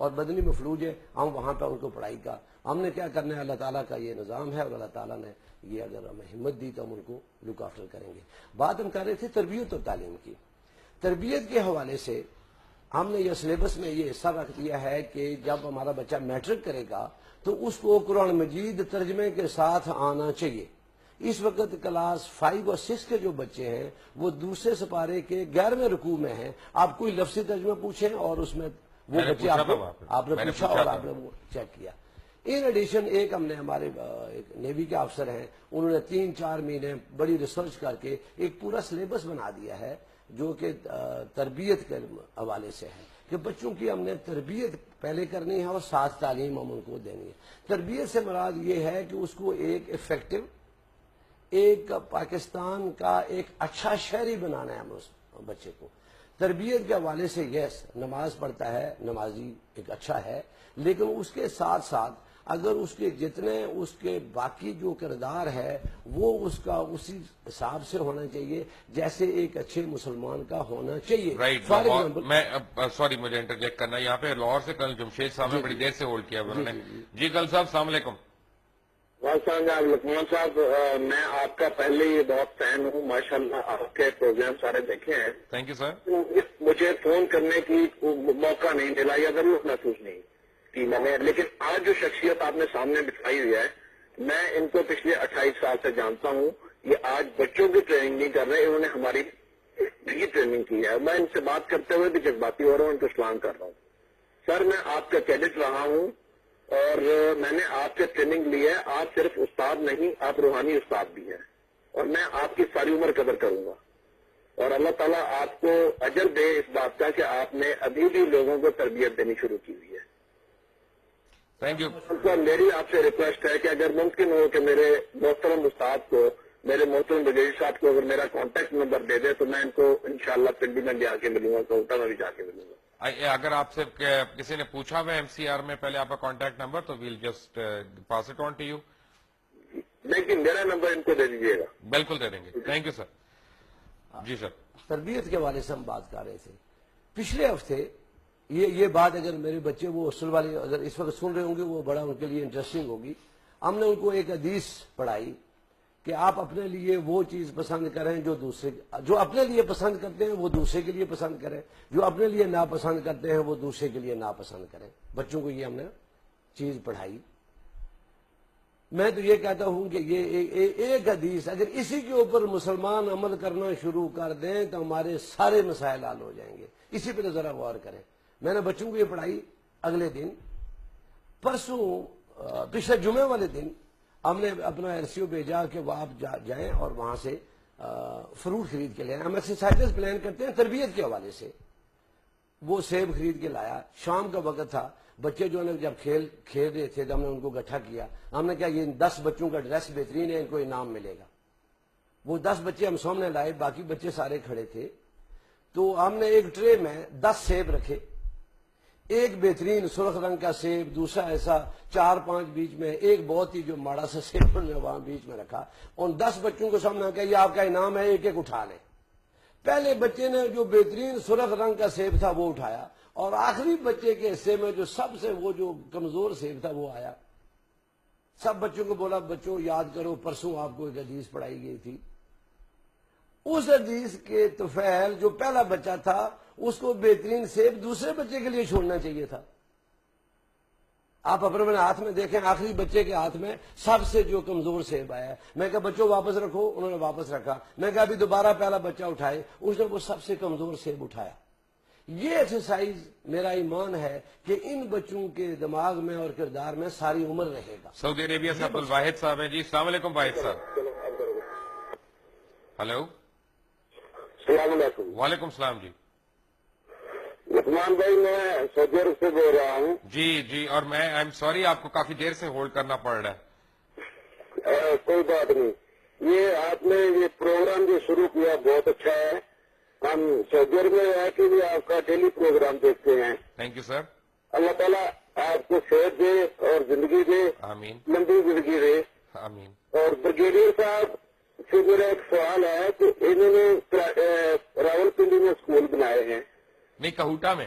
اور بدنی میں فلوج ہے، ہم وہاں پہ ان کو پڑھائی کا ہم نے کیا کرنا ہے، اللہ تعالیٰ کا یہ نظام ہے، اور اللہ تعالیٰ نے یہ اگر ہمیں ہمت دی تو ہم ان کو لک آفٹر کریں گے۔ بات ہم کر رہے تھے تربیت اور تعلیم کی۔ تربیت کے حوالے سے ہم نے یہ سلیبس میں یہ حصہ رکھ دیا ہے کہ جب ہمارا بچہ میٹرک کرے گا تو اس کو قرآن مجید ترجمے کے ساتھ آنا چاہیے۔ اس وقت کلاس 5 اور 6 کے جو بچے ہیں وہ دوسرے سپارے کے 11ویں رکوع میں ہیں، آپ کوئی لفظی ترجمہ پوچھیں اور اس میں وہ بچے آپ نے پوچھا اور آپ نے وہ چیک کیا۔ ان ایڈیشن ایک ہم نے ہمارے ایک نیوی کے افسر ہیں، انہوں نے 3-4 مہینے بڑی ریسرچ کر کے ایک پورا سلیبس بنا دیا ہے جو کہ تربیت کے حوالے سے ہے کہ بچوں کی ہم نے تربیت پہلے کرنی ہے اور ساتھ تعلیم ہم ان کو دینی ہے۔ تربیت سے مراد یہ ہے کہ اس کو ایک افیکٹو، ایک پاکستان کا ایک اچھا شہری بنانا ہے ہم اس بچے کو۔ تربیت کے حوالے سے یس نماز پڑھتا ہے، نمازی ایک اچھا ہے، لیکن اس کے ساتھ ساتھ اگر اس کے جتنے اس کے باقی جو کردار ہے وہ اس کا اسی حساب سے ہونا چاہیے جیسے ایک اچھے مسلمان کا ہونا چاہیے۔ رائٹ، میں سوری مجھے انٹرجیکٹ کرنا، یہاں پہ لاہور سے کل جمشید صاحب نے بڑی دیر سے ہولڈ کیا انہوں نے۔ جی کل صاحب السلام علیکم۔ وعلیکم السلام لقمان صاحب، میں آپ کا پہلے ہی بہت فین ہوں، ماشاءاللہ آپ کے پروگرام سارے دیکھے ہیں۔ تھینک یو سر۔ مجھے فون کرنے کی موقع نہیں ملا یا ضرورت محسوس نہیں کی میں نے، لیکن آج جو شخصیت آپ نے سامنے بٹھائی ہوئی ہے میں ان کو پچھلے 28 سال سے جانتا ہوں۔ یہ آج بچوں کی ٹریننگ نہیں کر رہے، انہوں نے ہماری ٹریننگ کی ہے۔ میں ان سے بات کرتے ہوئے بھی جذباتی ہو رہا ہوں، ان کو سلام کر رہا ہوں۔ سر میں آپ کا کیڈٹ رہا ہوں اور میں نے آپ سے ٹریننگ لی ہے۔ آپ صرف استاد نہیں، آپ روحانی استاد بھی ہیں، اور میں آپ کی ساری عمر قدر کروں گا، اور اللہ تعالیٰ آپ کو اجر دے اس بات کا کہ آپ نے ابھی بھی لوگوں کو تربیت دینی شروع کی ہوئی ہے۔ Thank you. میری آپ سے ریکویسٹ ہے کہ اگر ممکن ہو کہ میرے محترم استاد کو، میرے محترم بریلوی صاحب کو اگر میرا کانٹیکٹ نمبر دے دے تو میں ان کو انشاءاللہ پنڈی میں جا کے ملوں گا، کوٹا میں بھی جا کے ملوں گا۔ اگر آپ سے کسی نے پوچھا ہوا MCR میں پہلے آپ کا کانٹیکٹ نمبر تو well just pass it on to you. لیکن میرا نمبر ان کو دے دیجیے گا۔ بالکل دے دیں گے۔ Thank you sir. جی سر۔ تربیت کے حوالے سے ہم بات کر رہے تھے پچھلے ہفتے، یہ بات اگر میرے بچے وہ اصول والے اگر اس وقت سن رہے ہوں گے وہ بڑا ان کے لیے انٹرسٹنگ ہوگی۔ ہم نے ان کو ایک حدیث پڑھائی کہ آپ اپنے لیے وہ چیز پسند کریں جو اپنے لیے پسند کرتے ہیں وہ دوسرے کے لیے پسند کریں، جو اپنے لیے ناپسند کرتے ہیں وہ دوسرے کے لیے ناپسند کریں۔ بچوں کو یہ ہم نے چیز پڑھائی۔ میں تو یہ کہتا ہوں کہ یہ ایک حدیث اگر اسی کے اوپر مسلمان عمل کرنا شروع کر دیں تو ہمارے سارے مسائل حل ہو جائیں گے۔ اسی پہ ذرا غور کریں۔ میں نے بچوں کو یہ پڑھائی، اگلے دن پچھلے جمعے والے دن ہم نے اپنا RCO بھیجا کہ وہ آپ جائیں اور وہاں سے فروٹ خرید کے لے آئیں۔ ہم ایکسرسائز پلان کرتے ہیں تربیت کے حوالے سے۔ وہ سیب خرید کے لایا، شام کا وقت تھا، بچے جو ہے جب کھیل رہے تھے تو ہم نے ان کو گٹھا کیا۔ ہم نے کہا یہ 10 بچوں کا ڈریس بہترین ہے، ان کو انعام ملے گا۔ وہ 10 بچے ہم سامنے لائے، باقی بچے سارے کھڑے تھے، تو ہم نے ایک ٹرے میں 10 سیب رکھے، ایک بہترین سرخ رنگ کا سیب، دوسرا ایسا 4-5 بیچ میں، ایک بہت ہی جو ماڑا سا سیب نے وہاں بیچ میں رکھا۔ ان 10 بچوں کو سامنے کہا یہ آپ کا انعام ہے، ایک ایک اٹھا لیں۔ پہلے بچے نے جو بہترین سرخ رنگ کا سیب تھا وہ اٹھایا، اور آخری بچے کے حصے میں جو سب سے وہ جو کمزور سیب تھا وہ آیا۔ سب بچوں کو بولا بچوں یاد کرو پرسوں آپ کو ایک حدیث پڑھائی گئی تھی، اس حدیث کے طفیل جو پہلا بچہ تھا اس کو بہترین سیب دوسرے بچے کے لیے چھوڑنا چاہیے تھا۔ آپ اپنے ہاتھ میں دیکھیں، آخری بچے کے ہاتھ میں سب سے جو کمزور سیب آیا ہے۔ میں کہا بچوں واپس رکھو، انہوں نے واپس رکھا۔ میں کہا ابھی دوبارہ پہلا بچہ اٹھائے، اس نے وہ سب سے کمزور سیب اٹھایا۔ یہ ایکسرسائز میرا ایمان ہے کہ ان بچوں کے دماغ میں اور کردار میں ساری عمر رہے گا۔ سعودی عربیہ سے عبدالواحد صاحب ہیں۔ جی السلام علیکم واحد صاحب۔ ہلو، السلام علیکم۔ وعلیکم السلام۔ جی لقمان بھائی، میں سعودی عرب سے بول رہا ہوں۔ جی اور میں آئی ایم سوری آپ کو کافی دیر سے ہولڈ کرنا پڑ رہا ہے۔ کوئی بات نہیں، یہ آپ نے یہ پروگرام جو شروع کیا بہت اچھا ہے۔ ہم سعودی عرب میں رہ کے بھی آپ کا ڈیلی پروگرام دیکھتے ہیں۔ تھینک یو سر۔ اللہ تعالیٰ آپ کو صحت دے اور زندگی دے، آمین لمبی زندگی دے۔ آمین۔ اور بریگیڈیئر صاحب سے میرا ایک سوال ہے کہ انہوں نے راول پنڈی میں اسکول بنائے ہیں۔ نہیں، کہوٹا میں۔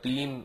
3